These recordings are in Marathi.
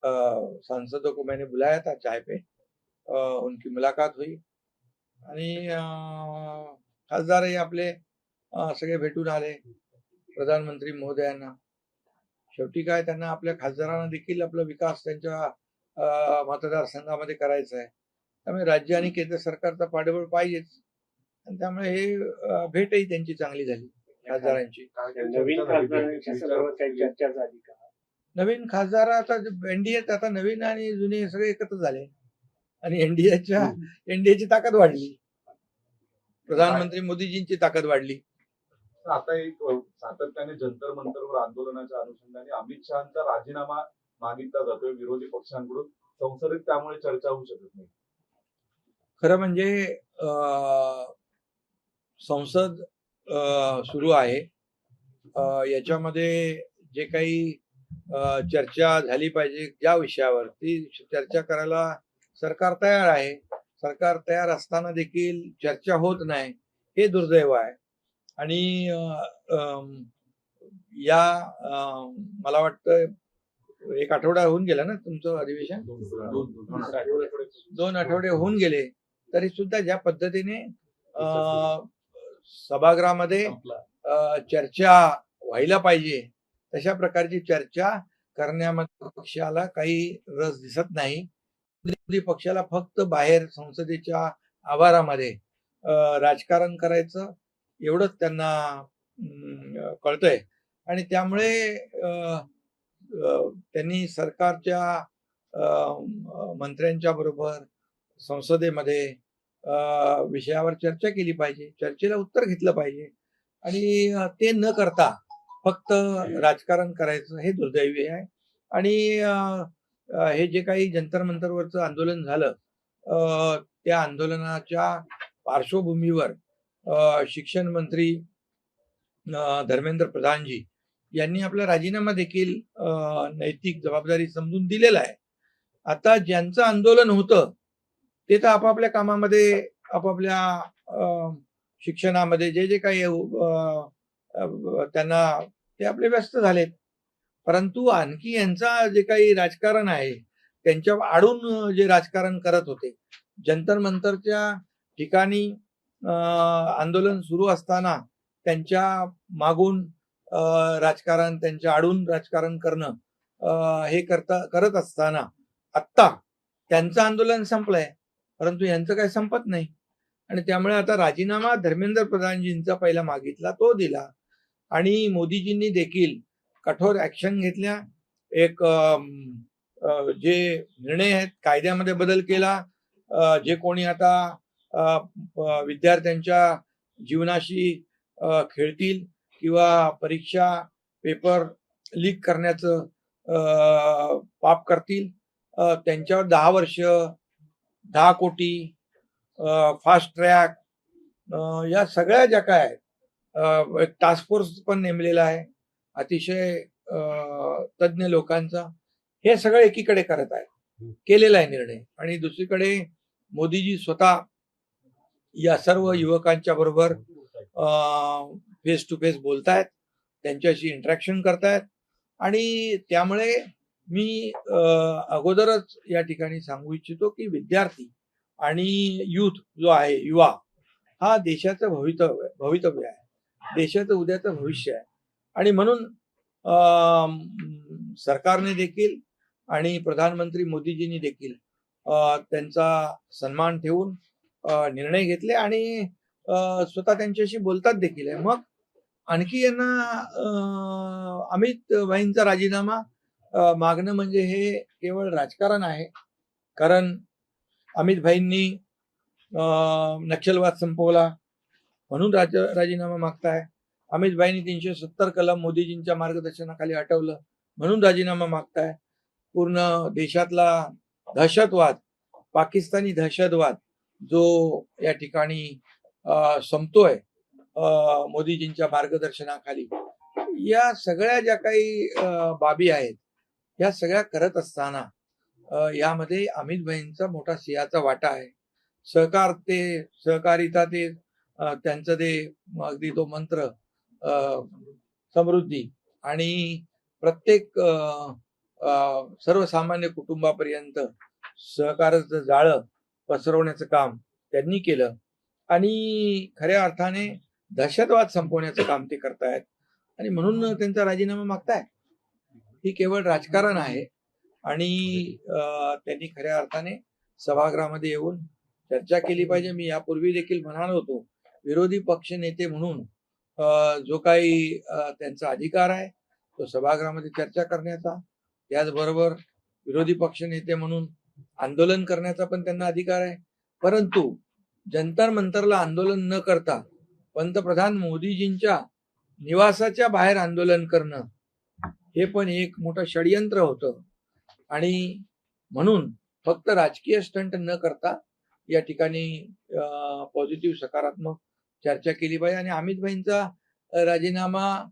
सांसदों को मैंने बुलाया था चाय पे, उनकी मुलाकात हुई आणि खासदारही आपले सगळे भेटून आले प्रधानमंत्री महोदयांना. शेवटी काय त्यांना आपल्या खासदारांना देखील आपला विकास त्यांच्या मतदारसंघामध्ये करायचा आहे. त्यामुळे राज्य आणि केंद्र सरकारचा पाठबळ पाहिजेच आणि त्यामुळे हे भेटही त्यांची चांगली झाली खासदारांची. नवीन खासदारांच्या संदर्भात काही चर्चा झाली का? नवीन खासदार आता एनडीएत आता नवीन आणि जुने सगळे एकत्र झाले आणि एनडीएची ताकद वाढली. प्रधानमंत्री मोदीजींची ताकद वाढली. आता एक सातत्याने जंतर मंतरवर आंदोलनाच्या अनुषंगाने अमित शहाचा राजीनामा मागितला जातोय विरोधी पक्षांकडून. संसदेत त्यामुळे चर्चा होऊ शकत नाही. खरं म्हणजे संसद सुरू आहे. याच्यामध्ये जे काही चर्चा झाली पाहिजे ज्या विषयावर ती चर्चा करायला सरकार तयार आहे. सरकार तयार असताना देखील चर्चा होत नाही, हे दुर्दैव आहे. आणि मला वाटतं एक आठवडा होऊन गेला ना तुमचं अधिवेशन, 2 आठवडे होऊन गेले तरी सुद्धा ज्या पद्धतीने सभागृहामध्ये चर्चा व्हायला पाहिजे तशा प्रकारची चर्चा करण्यामध्ये पक्षाला काही रस दिसत नाही. विरोधी पक्षाला फक्त बाहेर संसदेच्या आवारामध्ये राजकारण करायचं एवढंच त्यांना कळतंय आणि त्यामुळे त्यांनी सरकारच्या मंत्र्यांच्या बरोबर संसदेमध्ये विषयावर चर्चा केली पाहिजे, चर्चेला उत्तर घेतलं पाहिजे आणि ते न करता फक्त राजकारण करायचं हे दुर्दैवी आहे. आणि हे जे काही जंतर मंतरवरचं आंदोलन झालं त्या आंदोलनाच्या पार्श्वभूमीवर शिक्षण मंत्री धर्मेंद्र प्रधानजी यांनी आपला राजीनामा देखील नैतिक जबाबदारी समजून दिलेला आहे. आता ज्यांचं आंदोलन होतं ते तर आपापल्या कामामध्ये आपापल्या शिक्षणामध्ये जे जे काही त्यांना ते आपले व्यस्त झालेत. परंतु आणखी यांचा जे काही राजकारण आहे त्यांच्या आडून जे राजकारण करत होते जंतर मंतरच्या ठिकाणी आंदोलन सुरू असताना त्यांच्या मागून राजकारण त्यांच्या आडून राजकारण करणं हे करत असताना आत्ता त्यांचं आंदोलन संपलंय परंतु यांचं काही संपत नाही आणि त्यामुळे आता राजीनामा धर्मेंद्र प्रधानजींचा पहिला मागितला तो दिला आणि मोदीजींनी देखील कठोर ऍक्शन घेतल्या. एक जे निर्णय आहेत कायद्यामध्ये बदल केला. जे कोणी आता विद्यार्थ्यांच्या जीवनाशी खेळतील किंवा परीक्षा पेपर लीक करण्याचं पाप करतील त्यांच्यावर 10 वर्ष 10 कोटी फास्ट ट्रॅक या सगळ्या ज्या काय एक टास्क फोर्स पण नेमलेला आहे अतिशय तज्ञ लोकांचा. हे सगळं एकीकडे करत आहे केलेला आहे निर्णय आणि दुसरीकडे मोदीजी स्वतः या सर्व युवकांच्या बरोबर फेस टू फेस बोलतायत, त्यांच्याशी इंटरॅक्शन करतायत आणि त्यामुळे मी अगोदरच या ठिकाणी सांगू इच्छितो की विद्यार्थी आणि युथ जो आहे युवा हा देशाचं भवितव्य आहे, देशाचं उद्याचं भविष्य आहे आणि म्हणून सरकारने देखील आणि प्रधानमंत्री मोदीजींनी देखील त्यांचा सन्मान ठेवून निर्णय घेतले आणि स्वतः त्यांच्याशी बोलतात देखील आहे. मग आणखी यांना अमित भाईंचा राजीनामा मागणं म्हणजे हे केवळ राजकारण आहे. कारण अमित भाईंनी नक्षलवाद संपवला म्हणून राजीनामा मागताय. अमित भाईंनी 370 कलम मोदीजींच्या मार्गदर्शनाखाली हटवलं म्हणून राजीनामा मागताय. पूर्ण देशातला दहशतवाद पाकिस्तानी दहशतवाद जो या ठिकाणी संपतोय मोदीजींच्या मार्गदर्शनाखाली या सगळ्या ज्या काही बाबी आहेत या सगळ्या करत असताना यामध्ये अमित भाईंचा मोठा सिंहाचा वाटा आहे. सहकारिता ते त्यांचं ते अगदी तो मंत्र समृद्धी आणि प्रत्येक सर्वसामान्य कुटुंबापर्यंत सहकाराचं जाळं पसरवण्याचं काम त्यांनी केलं आणि खऱ्या अर्थाने दहशतवाद संपवण्याचं काम ते करतायत आणि म्हणून त्यांचा राजीनामा मागताय. ही केवळ राजकारण आहे आणि त्यांनी खऱ्या अर्थाने सभागृहामध्ये येऊन चर्चा केली पाहिजे. मी यापूर्वी देखील म्हणालो होतो, विरोधी पक्ष नेते म्हणून जो काही त्यांचा अधिकार आहे तो सभागृहामध्ये चर्चा करण्याचा, त्याचबरोबर विरोधी पक्ष नेते म्हणून आंदोलन करण्याचा पण त्यांना अधिकार आहे. परंतु जंतर मंतरला आंदोलन न करता पंतप्रधान मोदीजींच्या निवासाच्या बाहेर आंदोलन करणं हे पण एक मोठं षडयंत्र होतं आणि म्हणून फक्त राजकीय स्टंट न करता या ठिकाणी पॉझिटिव्ह सकारात्मक चर्चा केली पाहिजे. आणि अमित भाईंचा राजीनामा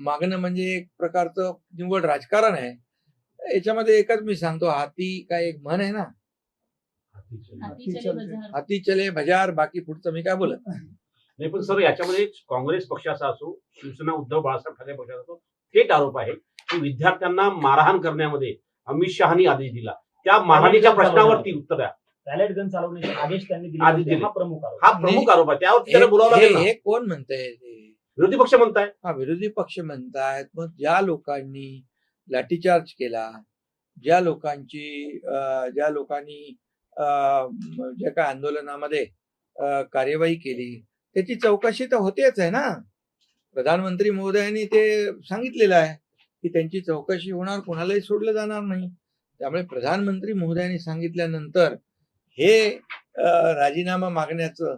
मागणं म्हणजे एक प्रकारचं निव्वळ राजकारण आहे. याच्यामध्ये एकच मी सांगतो, हाती काय एक म्हण आहे ना, हाती चले बाजार, बाकी पुढचं मी काय बोलत नाही. पण सर, याच्यामध्ये काँग्रेस पक्षाचा असो, शिवसेना उद्धव बाळासाहेब ठाकरे पक्षाचा असो, थेट आरोप आहे की विद्यार्थ्यांना मारहाण करण्यामध्ये अमित शहानी आदेश दिला. त्या मारहाणीच्या प्रश्नावरती उत्तर द्या. बॅलेट गन चालवण्याचे आदेश त्यांनी आदेश दिले. दिले. हा प्रमुख आरोप. हा प्रमुख आरोप आहे. त्यावर त्याला बोलावं लागेल ना. हे कोण म्हणतंय? विरोधी पक्ष म्हणताय. हा, विरोधी पक्ष म्हणतायत. मग ज्या लोकांनी लाठीचार्ज केला, ज्या लोकांनी ज्या काय आंदोलनामध्ये कार्यवाही केली, त्याची चौकशी तर होतेच आहे ना. प्रधानमंत्री महोदयांनी ते सांगितलेलं आहे की त्यांची चौकशी होणार, कोणालाही सोडलं जाणार नाही. त्यामुळे प्रधानमंत्री महोदयांनी सांगितल्यानंतर हे राजीनामा मागण्याचं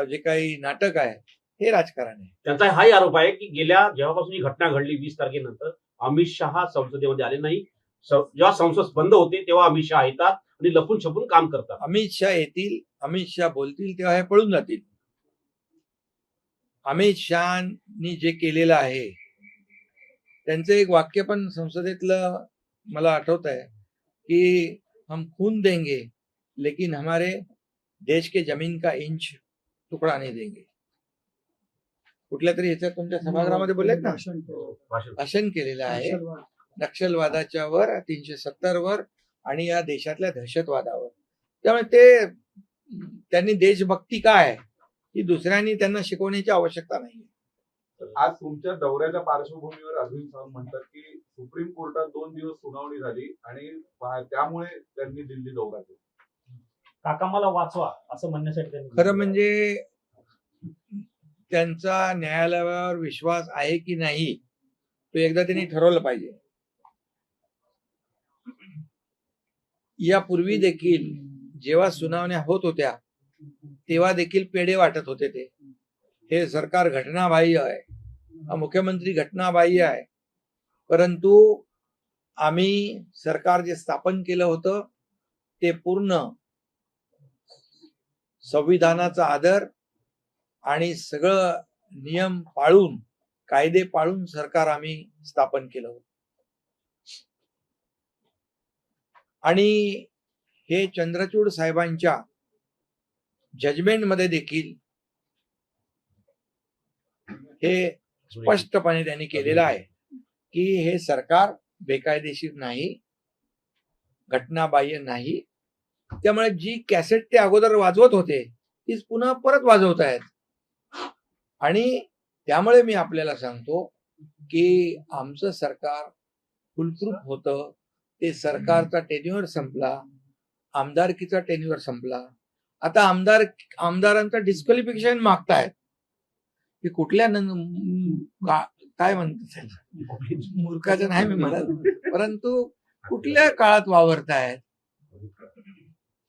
जे काही नाटक आहे हे राजकारण आहे. त्यांचा हाही आरोप आहे की गेल्या जेव्हापासून ही घटना घडली 20 तारखेनंतर अमित शहा संसदेमध्ये आले नाही. जेव्हा संसद बंद होते तेव्हा अमित शहा येतात आणि लपून छपून काम करतात. अमित शहा येतील, अमित शहा बोलतील तेव्हा हे पळून जातील. अमित शहानी जे केलेलं आहे त्यांचं एक वाक्य पण संसदेतलं मला आठवत आहे की हम खून देंगे लेकिन हमारे देश के जमीन का इंच तुकडा नहीं देंगे. कुठल्या तरी ह्याच्यात तुमच्या सभागृहामध्ये बोललेत ना, भाषण केलेलं आहे नक्षलवादाच्या वर, 370 वर आणि या देशातल्या दहशतवादावर. त्यामुळे ते त्यांनी देशभक्ती काय ही दुसऱ्यांनी त्यांना शिकवण्याची आवश्यकता नाही. आज तुमच्या दौऱ्याच्या पार्श्वभूमीवर अरविंद सावंत म्हणतात की सुप्रीम कोर्टात 2 दिवस सुनावणी झाली आणि त्यामुळे त्यांनी दिल्ली दौरा केला. काका मला वाचवा असं म्हणण्यासाठी त्यांनी खरं म्हणजे त्यांचा न्यायालयावर विश्वास आहे की नाही तो एकदा त्यांनी ठरवलं पाहिजे. यापूर्वी देखील जेव्हा सुनावण्या होत होत्या तेव्हा देखील पेढे वाटत होते. हे सरकार घटनाबाह्य आहे, हा मुख्यमंत्री घटनाबाह्य आहे. परंतु आम्ही सरकार जे स्थापन केलं होतं ते पूर्ण संविधानाचा आदर आणि सगळं नियम पाळून, कायदे पाळून सरकार आम्ही स्थापन केलं होतं. आणि हे चंद्रचूड साहेबांच्या जजमेंट मध्ये देखील हे स्पष्टपणे त्यांनी केलेलं आहे की हे सरकार बेकायदेशीर नाही, घटनाबाह्य नाही. त्यामुळे जी कॅसेट ते अगोदर वाजवत होते तीच पुन्हा परत वाजवत आहेत. आणि त्यामुळे मी आपल्याला सांगतो की आमचं सरकार फुलप्रूफ होतं. ते सरकारचा टेन्युअर संपला, आमदारकीचा टेन्युअर संपला. आता आमदारांचं डिस्क्वालिफिकेशन मागतायत की कुठल्या काय म्हणतात, मूर्खाचं नाही मी म्हणत, परंतु कुठल्या काळात वावरतायत.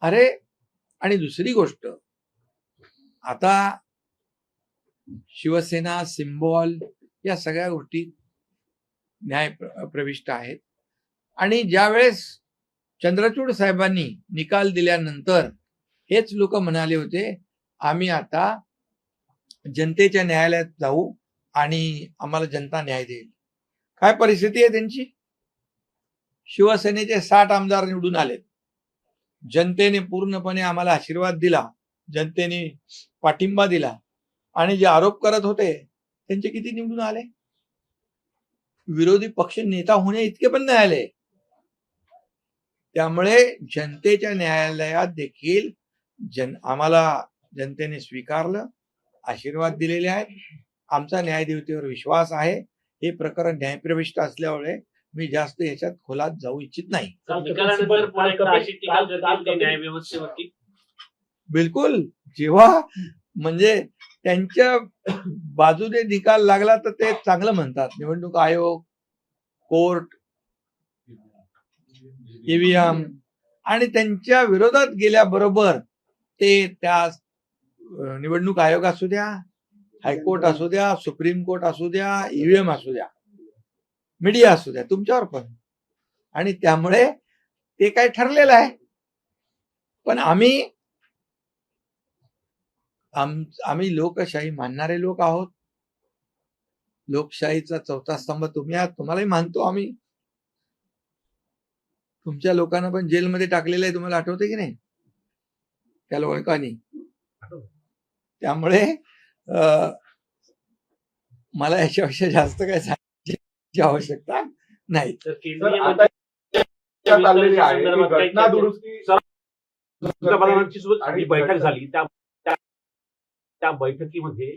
अरे, आणि दुसरी गोष्ट, आता शिवसेना, सिम्बॉल या सगळ्या गोष्टी न्याय प्रविष्ट आहेत. आणि ज्यावेळेस चंद्रचूड साहेबांनी निकाल दिल्यानंतर हेच लोक म्हणाले होते आम्ही आता जनतेच्या न्यायालयात जाऊ आणि आम्हाला जनता न्याय देईल. काय परिस्थिती आहे त्यांची? शिवसेनेचे 60 आमदार निवडून आले, जनतेने पूर्णपणे आम्हाला आशीर्वाद दिला, जनतेने पाठिंबा दिला, आणि जे आरोप करत होते त्यांचे किती निवडून आले? विरोधी पक्ष नेता होणे इतके पण नाही आले. त्यामुळे जनतेच्या न्यायालयात देखील आम्हाला जनतेने स्वीकारलं, आशीर्वाद दिलेले आहेत. आमचा न्यायदेवतेवर विश्वास आहे. हे प्रकरण न्यायप्रविष्ट असल्यामुळे मी जास्त याच्यात खोलात जाऊ इच्छित नाही. निकालानंतर पुन्हा एकदा अशी टीका करतील ते न्यायव्यवस्थेवरती. बिलकुल. जेव्हा म्हणजे त्यांच्या बाजूने निकाल लागला तर ते चांगलं म्हणतात. निवडणूक आयोग, कोर्ट, ईव्हीएम आणि त्यांच्या विरोधात गेल्याबरोबर ते त्या निवडणूक आयोग असू द्या, हायकोर्ट असू द्या, सुप्रीम कोर्ट असू द्या, ईव्हीएम असू द्या, मीडिया असू द्या, तुमच्यावर पण. आणि त्यामुळे ते काय ठरलेलं आहे. पण आम्ही लोकशाही मानणारे लोक आहोत. लोकशाहीचा चौथा स्तंभ तुम्ही आहात, तुम्हालाही मानतो आम्ही. तुमच्या लोकांना पण जेलमध्ये टाकलेलं आहे, तुम्हाला आठवते की नाही, त्या लोकांनी. त्यामुळे मला याच्यापेक्षा जास्त काय सांगण्याची आवश्यकता नाही. तर सर, केंद्रीय आता चर्चा चाललेली आहे की संदर्भात काही घटना दुरुस्ती पंतप्रधानांची सुद्धा आणि जी बैठक झाली त्या बैठकीमध्ये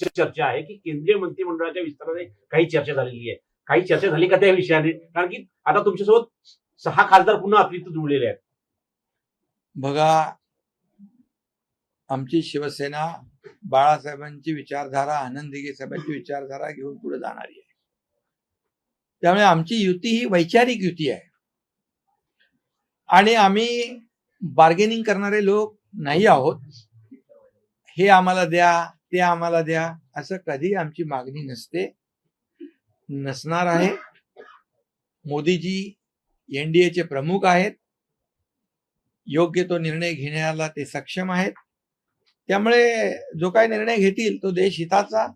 चर्चा आहे की केंद्रीय मंत्रिमंडळाच्या विस्ताराने काही चर्चा झालेली आहे. काही चर्चा झाली का त्या विषयाने? कारण की आता तुमच्यासोबत 6 खासदार पुन्हा अतिरिक्त जुळलेले आहेत. बघा, आमची शिवसेना बाळासाहेबांची विचारधारा, आनंद दिघे साहेबांची विचारधारा घेऊन पुढे जाणारी आहे. त्यामुळे आमची युती ही वैचारिक युती आहे आणि आम्ही बार्गेनिंग करणारे लोक नाही आहोत. हे आम्हाला द्या, ते आम्हाला द्या, असं कधी आमची मागणी नसते, नसणार आहे. मोदीजी एनडीएचे प्रमुख आहेत. योग्य तो निर्णय घेण्याला ते सक्षम आहेत. त्यामुळे जो काही निर्णय घेतील तो देश हिताचा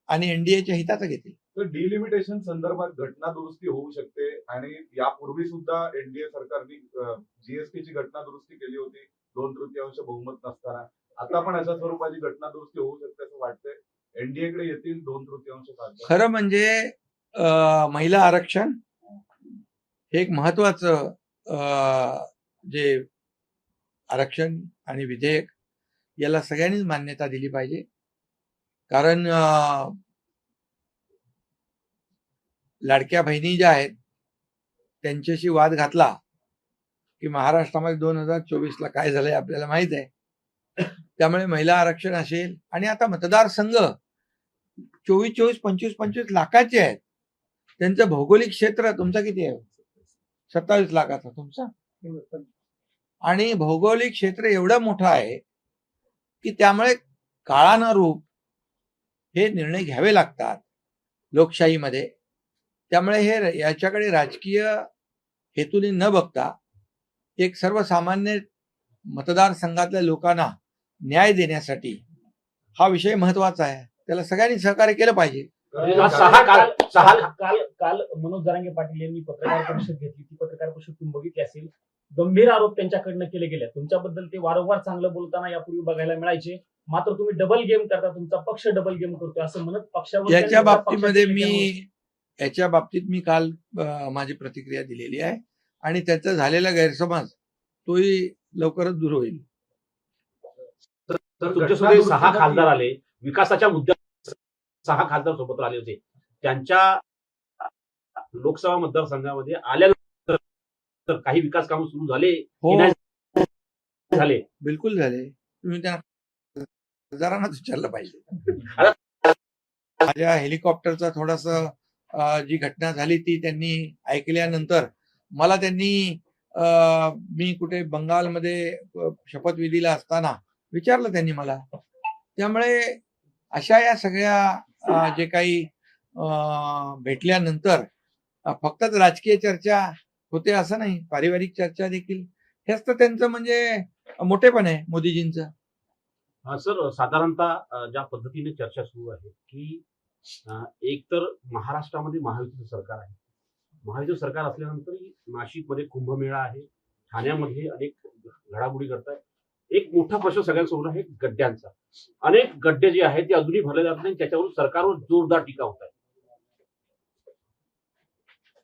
आणि एनडीएच्या हिताचा घेतील. तर डिलिमिटेशन संदर्भात घटना दुरुस्ती होऊ शकते आणि यापूर्वी सुद्धा एनडीए सरकारने जीएसटीची घटना दुरुस्ती केली होती 2/3 बहुमत नसताना. आता पण अशा स्वरूपाची घटना दुरुस्ती होऊ शकते असं वाटतंय. एनडीए कडे येतील 2/3 खासदार. खरं म्हणजे महिला आरक्षण हे एक महत्वाचं जे आरक्षण आणि विधेयक याला सगळ्यांनीच मान्यता दिली पाहिजे. कारण लाडक्या बहिणी ज्या आहेत त्यांच्याशी वाद घातला की महाराष्ट्रामध्ये 2024ला काय झालंय आपल्याला माहित आहे. त्यामुळे महिला आरक्षण असेल आणि आता मतदारसंघ 24, 25 लाखाचे आहेत. त्यांचं भौगोलिक क्षेत्र तुमचा किती आहे? 27 लाखाचा तुमचा. आणि भौगोलिक क्षेत्र एवढं मोठं आहे की त्यामुळे काळानुरूप हे निर्णय घ्यावे लागतात लोकशाहीमध्ये. त्यामुळे हे याच्याकडे राजकीय हेतूने न बघता एक सर्वसामान्य मतदारसंघातल्या लोकांना न्याय देण्यासाठी हा विषय महत्वाचा आहे. त्याला सगळ्यांनी सहकार्य केलं पाहिजे. काल मनोज जरांगे पाटील यांनी पत्रकार परिषद घेतली. ती पत्रकार परिषद तुम्ही बघितली असेल. गंभीर आरोप त्यांच्याकडनं केले गेले. तुमच्याबद्दल ते वारंवार चांगलं बोलताना यापूर्वी बघायला मिळायचे. मात्र तुम्ही डबल गेम करता, तुमचा पक्ष डबल गेम करतोय असं म्हणत पक्षावर याच्या बाबतीत मी काल माझी प्रतिक्रिया दिलेली आहे आणि त्याचा झालेला गैरसमज तोही लवकरच दूर होईल. तर तुमच्यासोबत 6 खासदार आले, विकासाच्या मुद्द्यात 6 खासदार सोबत आले होते. त्यांच्या लोकसभा मतदारसंघामध्ये आल्यानंतर काही विकास कामं सुरू झाले की नाही झाले? बिलकुल झाले. तुम्ही त्या खासदारांनाच विचारलं पाहिजे. माझ्या हेलिकॉप्टरचा थोडासा जी घटना झाली ती त्यांनी ऐकल्यानंतर मला त्यांनी मी कुठे बंगालमध्ये शपथविधीला असताना विचारलं त्यांनी मला. त्यामुळे अशा या सगळ्या जे काही भेटल्यानंतर फक्तच राजकीय चर्चा होते असं नाही, पारिवारिक चर्चा देखील. हेच तर त्यांचं म्हणजे मोठेपण आहे मोदीजींचं. सर, साधारणतः ज्या पद्धतीने चर्चा सुरू आहे की एक तर महाराष्ट्रामध्ये महायुतीचं सरकार आहे. महायुतीचं सरकार असल्यानंतर नाशिकमध्ये कुंभमेळा आहे, ठाण्यामध्ये अनेक घडामोडी घडतात. एक मोठा प्रश्न सगळ्यांसमोर आहे गड्ड्यांचा. अनेक गड्डे जे आहेत ते अजूनही भरले जात नाही. त्याच्यावरून सरकारवर जोरदार टीका होत आहे.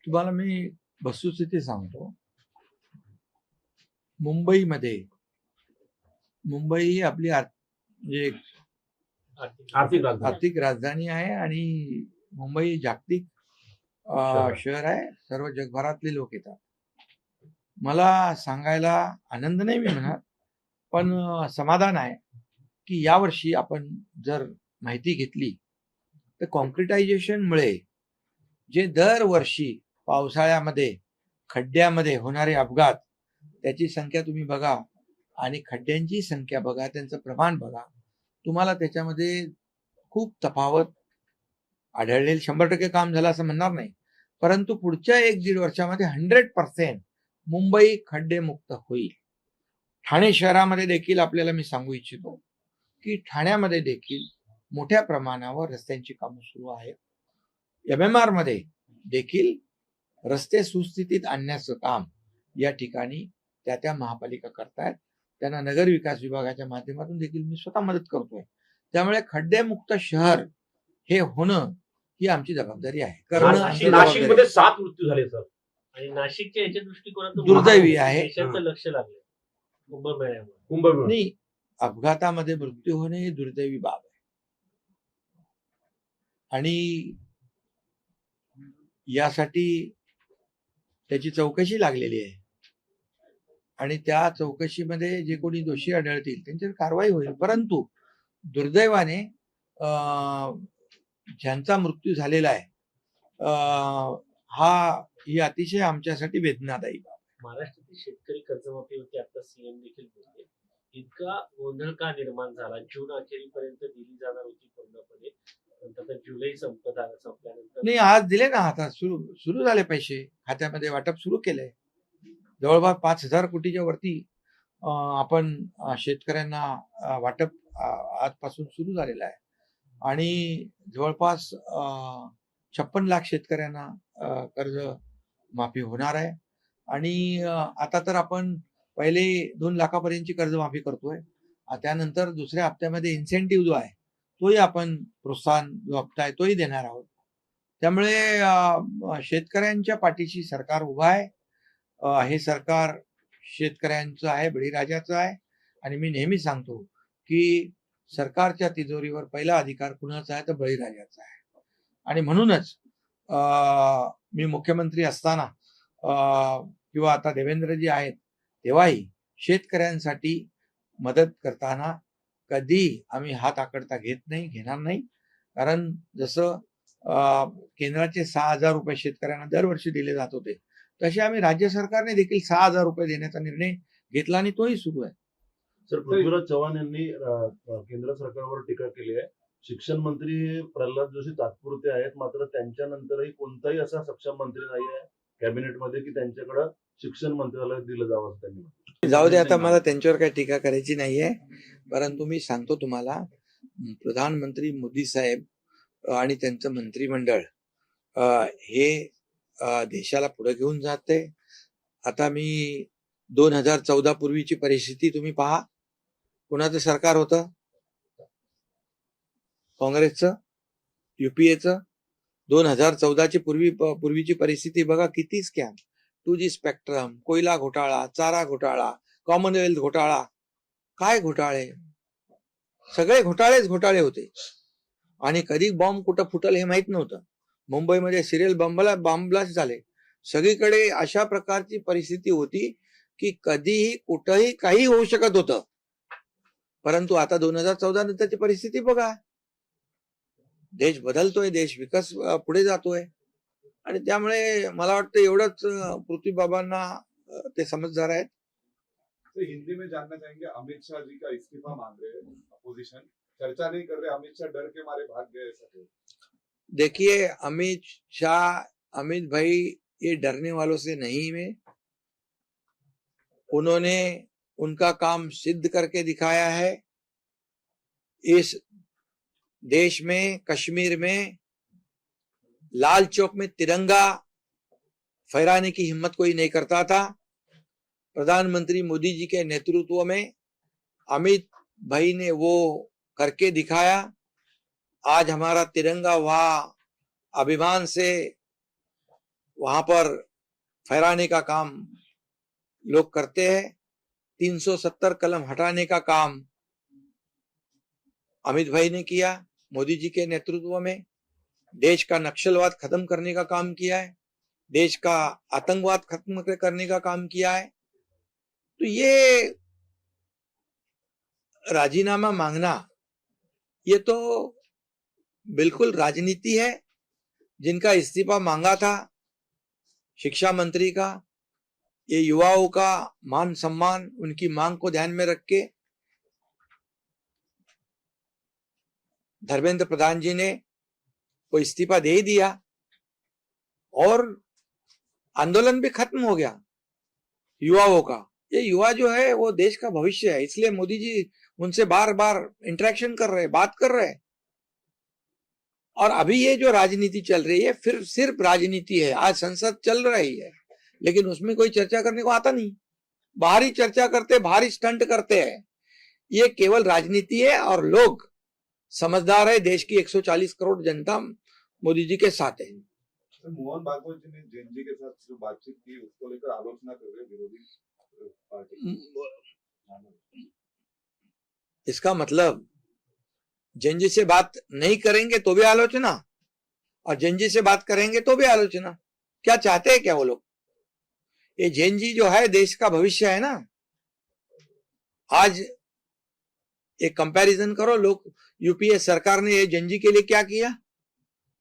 तुम्हाला मी वस्तुस्थिती सांगतो. मुंबई ही आपली म्हणजे आर्थिक राजधानी आर्थिक राजधानी आहे आणि मुंबई जागतिक शहर आहे. सर्व जगभरातले लोक येतात. मला सांगायला आनंद नाही मी म्हणत, पण समाधान आहे की यावर्षी आपण जर माहिती घेतली तर कॉन्क्रिटायझेशनमुळे जे दरवर्षी पावसाळ्यामध्ये खड्ड्यामध्ये होणारे अपघात त्याची संख्या तुम्ही बघा आणि खड्ड्यांची संख्या बघा, त्यांचं प्रमाण बघा, तुम्हाला त्याच्यामध्ये खूप तफावत आढळेल. 100% काम झालं असं म्हणणार नाही, परंतु पुढच्या 1-1.5 वर्षामध्ये 100% मुंबई खड्डेमुक्त होईल. ठाणे शहरामध्ये देखील आपल्याला मी सांगू इच्छितो की ठाण्यामध्ये देखील मोठ्या प्रमाणावर रस्त्यांची कामं सुरू आहेत. MMR मध्ये देखील रस्ते सुस्थितीत आणण्याचं काम या ठिकाणी त्या महापालिका करतायत. त्यांना नगर विकास विभागाच्या माध्यमातून देखील मी स्वतः मदत करतोय. त्यामुळे खड्डेमुक्त शहर हे होणं ही आमची जबाबदारी आहे. करणं आमची जबाबदारी नाशिकमध्ये 7 मृत्यू झाले सर. आणि नाशिकच्या याच्या दृष्टिकोनातून दुर्दैवी आहे. देशाचं लक्ष लागलं कुंभमेळ्यामुळे. कुंभमेळा नाही, अपघातामध्ये मृत्यू होणे ही दुर्दैवी बाब आहे आणि यासाठी त्याची चौकशी लागलेली आहे आणि त्या चौकशीमध्ये जे कोणी दोषी आढळतील त्यांच्यावर कारवाई होईल. परंतु दुर्दैवाने ज्यांचा मृत्यू झालेला आहे ही अतिशय आमच्यासाठी वेदनादायी बाब आहे. महाराष्ट्रातील शेतकरी कर्जमाफीवरती आता सीएम देखील बोलले. इतका गोंधळ का निर्माण झाला? जून अखेरीपर्यंत दिली जाणार होती पूर्णपणे, आता जुलै संपल्यानंतर नाही, आज दिले ना, आता सुरू झाले, पैसे खात्यामध्ये वाटप सुरू केलंय. जवळपास 5,000 कोटीच्या वरती आपण शेतकऱ्यांना वाटप आजपासून सुरू झालेलं आहे आणि जवळपास 56 लाख शेतकऱ्यांना कर्ज माफी होणार आहे आणि आता तर आपण पहिले 2 लाखापर्यंतची कर्जमाफी करतोय. त्यानंतर दुसऱ्या हप्त्यामध्ये इन्सेंटिव्ह जो आहे तोही आपण प्रोत्साहन जो हप्ता आहे तोही देणार आहोत. त्यामुळे शेतकऱ्यांच्या पाठीशी सरकार उभा आहे. हे सरकार शेतकऱ्यांचं आहे, बळीराजाचं आहे आणि मी नेहमी सांगतो की सरकारच्या तिजोरीवर पहिला अधिकार कुणाचा आहे तर बळीराजाचा आहे आणि म्हणूनच मी मुख्यमंत्री असताना किंवा आता देवेंद्रजी आहेत तेव्हाही शेतकऱ्यांसाठी मदत करताना कधी आम्ही हात आकडता घेणार नाही. कारण जसं केंद्राचे 6,000 रुपये शेतकऱ्यांना दरवर्षी दिले जात होते तसे आम्ही राज्य सरकारने देखील 6,000 रुपये देण्याचा निर्णय घेतला आणि तोही सुरू आहे. सर, पृथ्वीराज चव्हाण यांनी केंद्र सरकारवर टीका केली आहे. शिक्षण मंत्री प्रल्हाद जोशी तात्पुरते आहेत, मात्र त्यांच्यानंतरही कोणताही असा सक्षम मंत्री नाही आहे कॅबिनेटमध्ये की त्यांच्याकडे शिक्षण मंत्रालय दिलं जावं असं त्यांनी. जाऊ दे, आता मला त्यांच्यावर काही टीका करायची नाहीये, परंतु मी सांगतो तुम्हाला, प्रधानमंत्री मोदी साहेब आणि त्यांचं मंत्रिमंडळ हे देशाला पुढे घेऊन जाते. आता मी 2014 पूर्वीची परिस्थिती तुम्ही पहा, कुणाचं सरकार होतं? काँग्रेसचं, युपीएचं. 2014ची पूर्वीची परिस्थिती बघा, किती स्कॅम, 2G स्पेक्ट्रम, कोयला घोटाळा, चारा घोटाळा, कॉमनवेल्थ घोटाळा, काय घोटाळे, सगळे घोटाळे होते आणि कधी बॉम्ब कुठं फुटल हे माहित नव्हतं. मुंबईमध्ये सिरियल बॉम्ब ब्लास्ट झाले. सगळीकडे अशा प्रकारची परिस्थिती होती की कधीही कुठंही काही होऊ शकत होतं. परंतु आता 2014 नंतरची परिस्थिती बघा, देश बदलतोय, देश विकास पुढे जातोय आणि त्यामुळे मला वाटतं एवढंच पृथ्वी बाबांना ते समजदार आहेत. तो हिंदी में जानना चाहेंगे, अमित शाह जी का इस्तीफा मांग रहे हैं अपोजिशन, चर्चा नहीं कर रहे, अमित शाह डर के मारे भाग गए ऐसा? देखिए, अमित भाई ये डरने वालों से नहीं है. उन्होंने उनका काम सिद्ध करके दिखाया है. इस देश में, कश्मीर में लाल चौक में तिरंगा फहराने की हिम्मत कोई नहीं करता था. प्रधानमंत्री मोदी जी के नेतृत्व में अमित भाई ने वो करके दिखाया. आज हमारा तिरंगा वहां अभिमान से वहां पर फहराने का काम लोग करते हैं। 370 कलम हटाने का काम अमित भाई ने किया, मोदी जी के नेतृत्व में। देश का नक्सलवाद खत्म करने का काम किया है, देश का आतंकवाद खत्म करने का काम किया है। तो ये राजीनामा मांगना ये तो बिल्कुल राजनीति है। जिनका इस्तीफा मांगा था शिक्षा मंत्री का, ये युवाओं का मान सम्मान, उनकी मांग को ध्यान में रख के धर्मेंद्र प्रधान जी ने वो इस्तीफा दे ही दिया और आंदोलन भी खत्म हो गया युवाओं का। ये युवा जो है वो देश का भविष्य है, इसलिए मोदी जी उनसे बार बार इंटरेक्शन कर रहे हैं, बात कर रहे हैं। और अभी ये जो राजनीति चल रही है फिर सिर्फ राजनीति है। आज संसद चल रही है लेकिन उसमें कोई चर्चा करने को आता नहीं, बाहरी चर्चा करते, बाहरी स्टंट करते हैं। ये केवल राजनीति है और लोग समझदार है। देश की 140 करोड़ जनता मोदी जी के साथ है। मोहन भागवत जी ने जेएनजी के साथ जो बातचीत की उसको लेकर आलोचना कर रहे विरोधी पार्टी। इसका मतलब जेएनजी से बात नहीं करेंगे तो भी आलोचना, और जेएनजी से बात करेंगे तो भी आलोचना। क्या चाहते हैं क्या वो लोग? ये जेएनजी जो है देश का भविष्य है ना। आज एक कंपैरिजन करो, लोग यूपीए सरकार ने ये जेएनजी के लिए क्या किया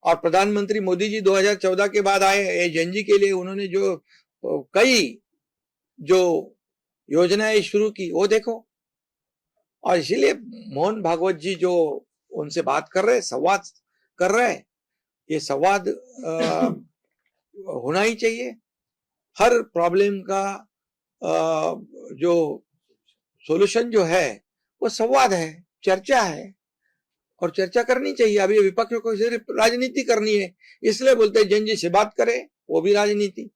और प्रधानमंत्री मोदी जी 2014 के बाद आए, ये जेएनजी के लिए उन्होंने जो कई जो योजनाएं शुरू की वो देखो। और इसीलिए मोहन भागवत जी जो उनसे बात कर रहे, संवाद कर रहे, ये संवाद होना ही चाहिए। हर प्रॉब्लम का जो सॉल्यूशन जो है वो संवाद है, चर्चा है, और चर्चा करनी चाहिए। अभी विपक्ष को सिर्फ राजनीति करनी है, इसलिए बोलते हैं जेएनजी से बात करें, वो भी राजनीति।